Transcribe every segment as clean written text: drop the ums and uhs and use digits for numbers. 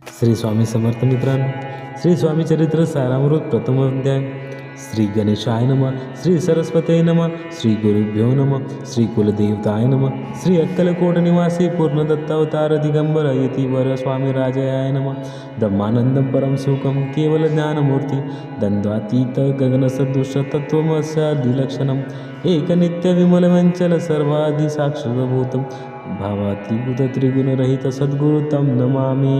श्री स्वामी समर्थ मित्रांनो, श्री स्वामी चरित्र सारामृत प्रथम अध्याय. श्री गणेशाय नमः, श्री सरस्वते नमः, श्री गुरुभ्यो नमः, श्री कुलदेवताय नमः, श्री अक्कलकोट निवासी पूर्ण दत्तावतार दिगंबर यतीवर स्वामी राजाय नमः. ब्रह्मानंदम परम सुखम केवल ज्ञानमूर्ती द्वंद्वातीत गगनसदृश तत्वमस्यादिलक्षणम एक नित्य विमलवंचल सर्वादि साक्षरभूतम भावातीभूत त्रिगुणरहित सद्गुरु तम नमामि.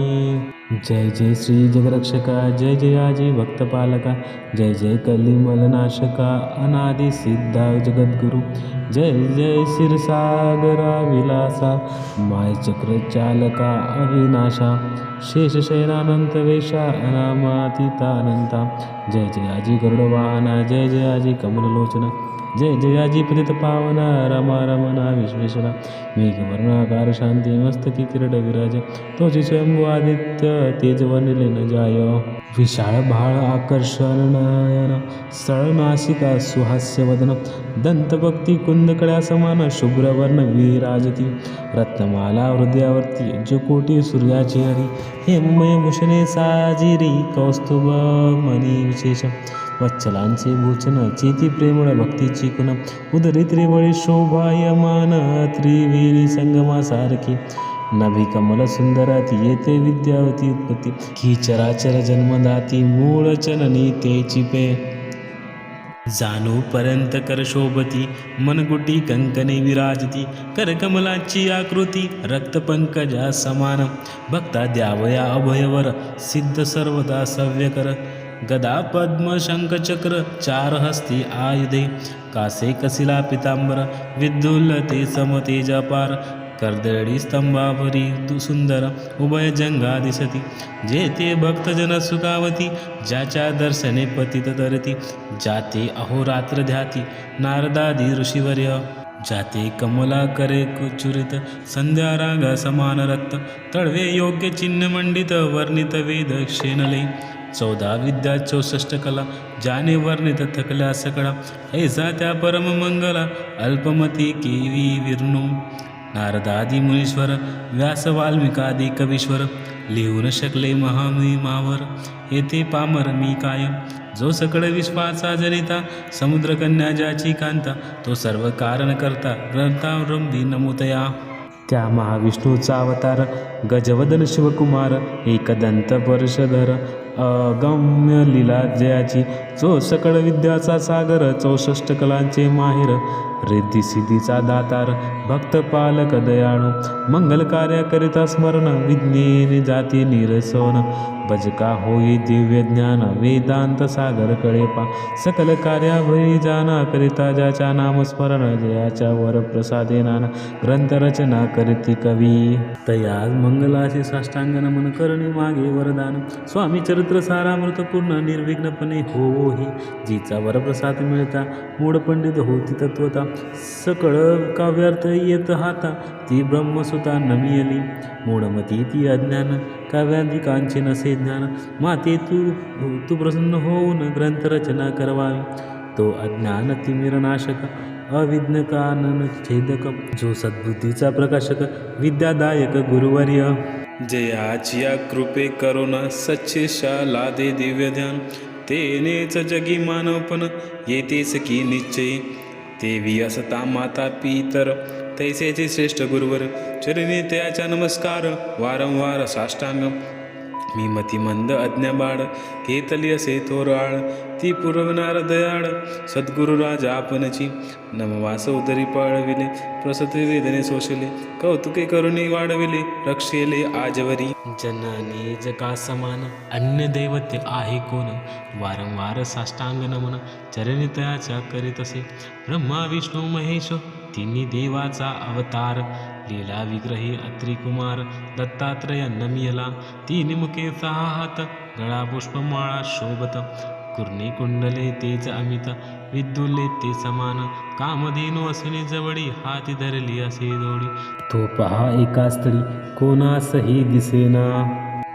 जय जय श्री जगरक्षका, जय जय आजी भक्तपालका, जय जय कलिमलनाशका अनादि सिद्धा जगद्गुरु, जय जय क्षीरसागरा विलासा माय चक्रचालका अविनाशा शेषशयनानंत वेशा अनामातीतानंता. जय जय आजी गरुडवाहना, जय जय आजी कमललोचना, जय जयाजी पतित पावना रमा रमना विश्वेश्वरा मेघवर्णाकार शांती मस्तकी किरड विराज तोची स्वयंभू आदित्य तेजवर्णिले न जाय. विशाळ भाळ आकर्षण नयन स्थळ नासिका सुहास्यवदन दंतभक्ती कुंदकड्या समान शुभ्रवर्ण विराजती रत्नमाला हृदयावरती जकोटी सूर्याची हरी हेममय भूषणे साजिरी कौस्तुभ मणी विशेष वत्सलांचे भूषण चेती प्रेमळ भक्तीची कुण उदरी त्रिवळी शोभायमान त्रिवेणी संगमासारखी नभी कमल सुंदराती येते विद्यावती उत्पत्ती की चराचर जन्मदाती मूळ चननी तेची पे जाणू पर्यंत कर शोभती मनगुटी कंकणे विराजती करकमलाची आकृती रक्तपंकजा समान भक्ता द्यावया अभयवर सिद्ध सर्वदा सव्यकर गदा पद्म शंखचक्र चार हस्ती आयुधे कासे कसिला पितांबर विद्युल्लते समतेजापार कर्दळी स्तंभावरी सुंदर उभय जंगा दिसती जेते भक्तजन सुखावती ज्याच्या दर्शने पतित तरती जाते अहोरात्र ध्याती नारदादी ऋषीवर्य जाते कमला करे कुचुरित संध्या रागा समान रक्त तळवे योग्य चिन्ह मंडित वर्णित वेद क्षेनले 14 विद्या 64 कला ज्याने वर्णित थकल्या सकळा ऐसा त्या परम मंगला अल्पमती केवी विर्णू नारदादी मुनीश्वर व्यास वाल्मिकादी कवीश्वर लिहून शकले महामीमावर येथे पामर मी कायम जो सकळ विश्वाचा जनिता समुद्रकन्या ज्याची कांता तो सर्व कारण करता ग्रंथावृंदी नमुतया. त्या महाविष्णूचा अवतार गजवदन शिवकुमार एकदंत परशधर अगम्य लीला जयाची जो सकळ विद्याचा सागर 64 कलांचे माहेर रिद्धी सिद्धीचा दातार भक्त पालक दयाळू मंगल कार्य करिता स्मरण विज्ञेने जाती निरसोन भजका होई दिव्य ज्ञान वेदांत सागर कळेपा सकल कार्याभयी जाना करिता ज्याच्या नामस्मरण जयाच्या वर प्रसादे नाना ग्रंथ रचना करीती कवी तया मंगलाशी साष्टांग नमन करणे मागे वरदान स्वामी चरित्र सारामृत पूर्ण निर्विघ्नपणे होही जिचा वरप्रसाद मिळता मूढ पंडित होती तत्वता सकळ काव्यार्थ येत हाता ती ब्रह्मसुता नमियली मूढमती ती अज्ञान काव्याधिकांचे नसे ज्ञान माते तू प्रसन्न होऊन ग्रंथरचना करवावी तो अज्ञान तिमिरनाशक अविज्ञ कानन छेदक जो सद्बुद्धीचा प्रकाशक विद्यादायक गुरुवर्य जयाची या कृपे करुण सच्छिषा लादे दिव्य ध्यान तेनेच जगी मानवपण येतेच की निश्चयी देवी असता माता पितर तैसेचे श्रेष्ठ गुरुवर चरणी त्याच्या नमस्कार वारंवार साष्टांग मी मतिमंद अज्ञाबाळ केतली असे थोराळ ती पुरवणार दयाळ सद्गुरु राजा आपणची नमवास उदरी पळविले प्रसते वेदने सोशले कौतुके करुणी वाढविले रक्षेले आजवरी जननी जगा समान अन्य दैवते आहे कोण वारंवार साष्टांग नमन चरणी तयाच्या करीत असे ब्रह्मा विष्णू महेश तिन्ही देवाचा अवतार लीला विग्रही अत्रिकुमार दत्तात्रय नमियला तीन मुखे 6 हात गळा पुष्पमाळा शोभत कुर्णी कुंडले तेज अमित विद्युल्ले ते समान कामधेनु असुनी जवळी हाती धरली असे जोडी तो पहा एका स्थळी कोणासही दिसेना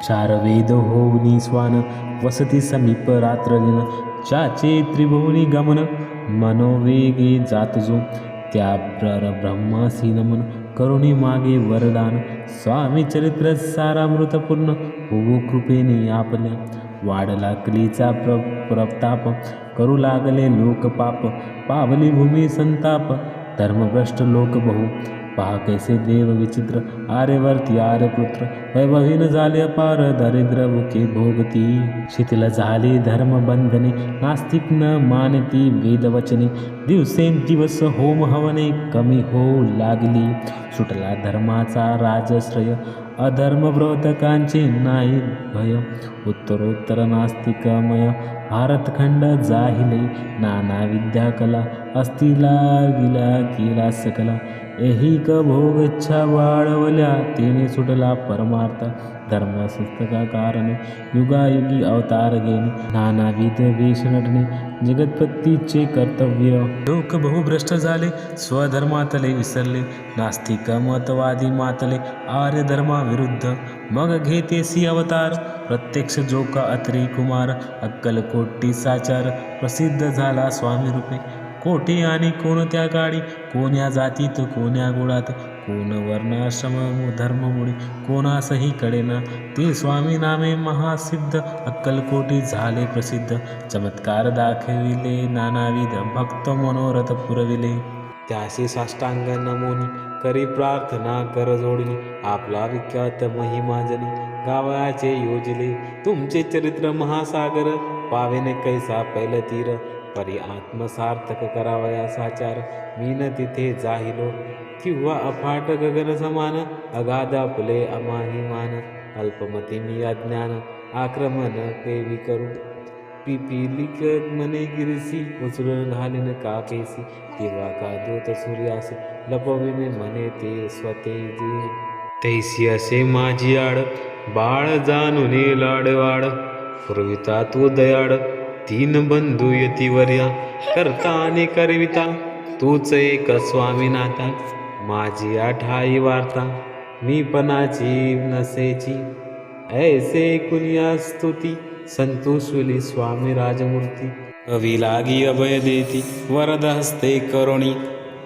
4 वेद होऊनी स्वान वसती समीप रात्रलीन चाचे त्रिभुवनी गमन मनोवेगे जात जो त्या ब्रह्मासी नमन करुणी मागे वरदान. स्वामी चरित्र सारामृतपूर्ण होवो कृपेने आपल्या. वाढला कलीचा प्रताप, करू लागले लोक पाप. पावली भूमी संताप, धर्मभ्रष्ट लोक बहु. पहा कैसे देव विचित्र, आर्यवर्ती आर्यपुत्र. वैभवीन झाले अपार, दारिद्र्य भुके भोगती. शिथिल झाली धर्मबंधने, नास्तिक न मानती वेदवचने. दिवसेंदिवस होम हवने, कमी होऊ लागली. सुटला धर्माचा राजश्रय, अधर्मव्रतकांचे नाही भय. उत्तरोत्तर नास्तिकमय, भारतखंड जाहिले. नाना विद्या कला, असतीला गिला केला सकला. ऐहिक भोगच्छा वाढवल्या, तेने सुटला परमार्थ. धर्मसंस्थका कारणे, युगायुगी अवतार घेणे. नानाविध वेश नटणे, जगत्पत्तीचे कर्तव्य. लोक बहुभ्रष्ट झाले, स्वधर्मातले विसरले. नास्तिक मतवादी मातले, आर्य धर्माविरुद्ध. मग घेतेसी अवतार, प्रत्यक्ष जोका अत्री कुमार. अक्कलकोटी साचार, प्रसिद्ध झाला स्वामी रूपे. कोठे आणि कोणत्या काळी, कोण्या जातीत कोण्या गुणात. कोण वर्णाश्रम धर्ममुळे, कोणासही कडेना. ते स्वामी नामे महासिद्ध, अक्कलकोटी झाले प्रसिद्ध. चमत्कार दाखविले नानाविध, भक्त मनोरथ पुरविले. त्याशी साष्टांग नमोनी, करी प्रार्थना कर जोडली. आपला विख्यात महिमा जनी, गावाचे योजले. तुमचे चरित्र महासागर, पावेने कैसा पैल तीर. परी आत्मसार्थक करावया साचार, मीन तिथे जाहिलो. किंवा अफाट गगन समान, अगाध आपले अमाहिमान. अल्पमती मी अज्ञान, आक्रमण केवी करू. पिपीलिक मने गिरसी, उचलून घालीन काकेसी. तेव्हा का दूत सूर्यास, लपविने म्हणे ते स्वतेजी. तैसी असे माझी आड, बाळ जाणूने लाडवाड. पुरविता तू दयाड, तीन बंधू यतिवर्या. करता आणि करविता, तूच एक स्वामीनाथा. माझी आठाई वार्ता, मी पणाची नसेची. ऐसे कुनिया स्तुती, संतोषविली स्वामी राजमूर्ती. कवी लागी अभय देती, वरद हस्ते करुणी.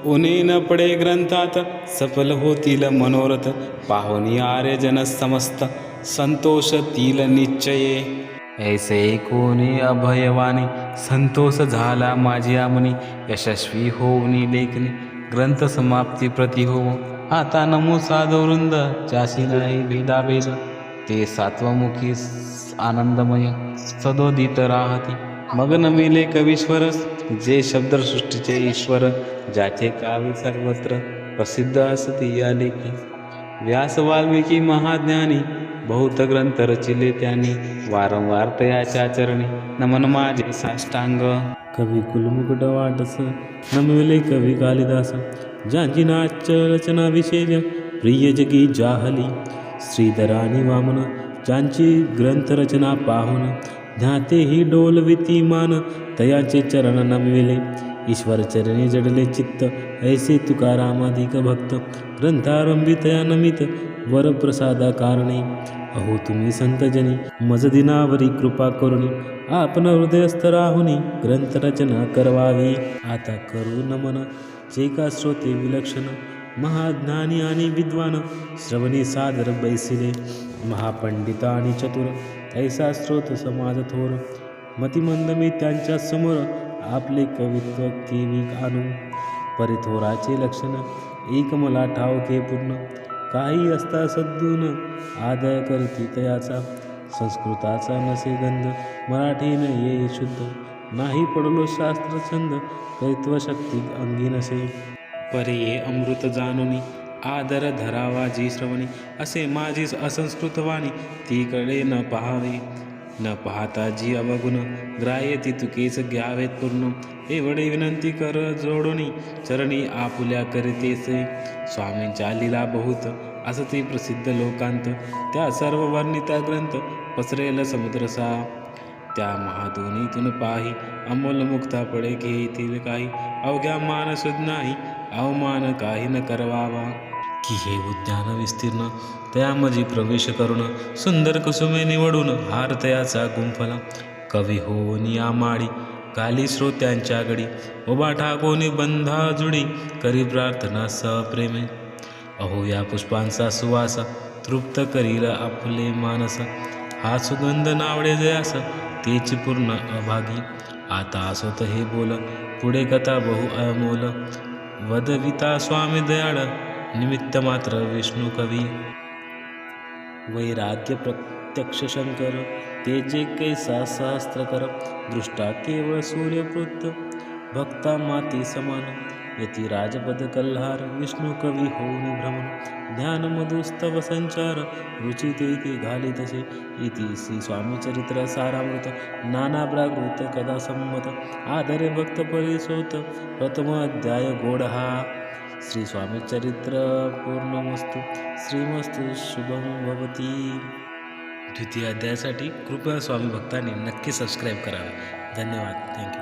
उने न पडे ग्रंथात, सफल होतील मनोरथ. पाहुनी आर्यजन समस्त, संतोषतील निश्चये. ऐसे कोणी अभयवाणी, संतोष झाला माझी आमनी. यशस्वी होऊनी लेखनी, ग्रंथ समाप्ती प्रति होवो. आता नमो साधुवृंद, ज्यासी नाही भेदाभेद. ते सात्वमुखी आनंदमय, सदोदित राहती. मग नमिले कवीश्वरस, जे शब्दसृष्टीचे ईश्वर. ज्याचे काव्य सर्वत्र, प्रसिद्ध असती या लेखी. व्यास वाल्मिकी महाज्ञानी, बहुत ग्रंथ रचिले त्यांनी. वारंवार तयाच्या चरणी, नमन माझे साष्टांग. कवी कुलमुकुट वाटस, नमविले कवी कालिदास. ज्यांची नाच रचना विशेष, प्रिय जगी जाहली. श्रीधर आणि वामन, ज्यांची ग्रंथरचना पाहून. ध्यातेही डोलविती मान, तयाचे चरण नमविले. ईश्वर चरणी जडले चित्त, ऐसे तुकारामाधिक भक्त. ग्रंथारंभी तया नमित, वरप्रसादा कारणे. अहो तुम्ही संतजनी, मज दिनावरी कृपा करुणी. आपण हृदयस्थ राहुनी, ग्रंथरचना करवावी. आता करू नमन, जे का श्रोते विलक्षण. महाज्ञानी आणि विद्वान, श्रवणी सादर बैसिले. महापंडित आणि चतुर, ऐसा स्रोत समाज थोर. मतिमंद मी त्यांच्या समोर, आपले कवित्व केवी आणू. परिथोराचे लक्षण, एक मला ठावके पूर्ण. काही असता सद्गुण, आदय करती तयाचा. संस्कृताचा नसे गंध, मराठीनं ये शुद्ध. नाही पडलो शास्त्र छंद, कवित्व शक्ती अंगी नसे. परी ये अमृत जाणुनी, आदर धरावा जी श्रवणी. असे माझी असंस्कृत वाणी, तीकडे न पाहावे. न पाहता जी अवगुण, ग्राह्य ती तुकेच घ्यावेत पूर्ण. एवढे विनंती कर जोडुनी, चरणी आपुल्या करीतेसे. स्वामींच्या लीला बहुत, असते प्रसिद्ध लोकांत. त्या सर्व वर्णिता ग्रंथ, पसरेल समुद्रसा. त्या महाधुनीतून पाही, अमोल मुक्ता पडे घेतील काही. अवघ्या मानसुद नाही, अवमान काही न करवावा. की हे उद्यान विस्तीर्ण, त्यामजी प्रवेश करून. सुंदर कुसुमे निवडून, हार तयाचा गुंफला. कवी होऊनी आमाडी, घाली श्रोत्यांच्या गडी. उभा ठाकोनी बंधा जुडी, करी प्रार्थना सप्रेमे. अहो या पुष्पांचा सुवास तृप्त करील आपले मानस. हा सुगंध नावडे जयास तेची पूर्ण अभागी. आता असोत हे बोल पुढे कथा बहु अमोल. वदविता स्वामी दयाळ निमित्त मात्र विष्णू कवी. वैराग्य प्रत्यक्ष शंकर ते जे कैसा सहस्त्रकर. दृष्टा केवळ सूर्यपुत्र भक्ता माती समान. यती राजपद कल्हार विष्णू कवी होऊन भ्रमण. ज्ञान मधुस्तव संचार रुची ते घाली तसे. इति श्री स्वामी चरित्र सारामृत नाना प्राकृत कदा संमत. आदरे भक्त परिसोत प्रथम अध्याय गोड हा. श्री स्वामी चरित्र पूर्णमस्तु. श्रीमस्तु शुभं भवती. द्वितीय अध्यायासाठी कृपया स्वामी भक्तांनी नक्की सबस्क्राईब करावे. धन्यवाद. थँक्यू.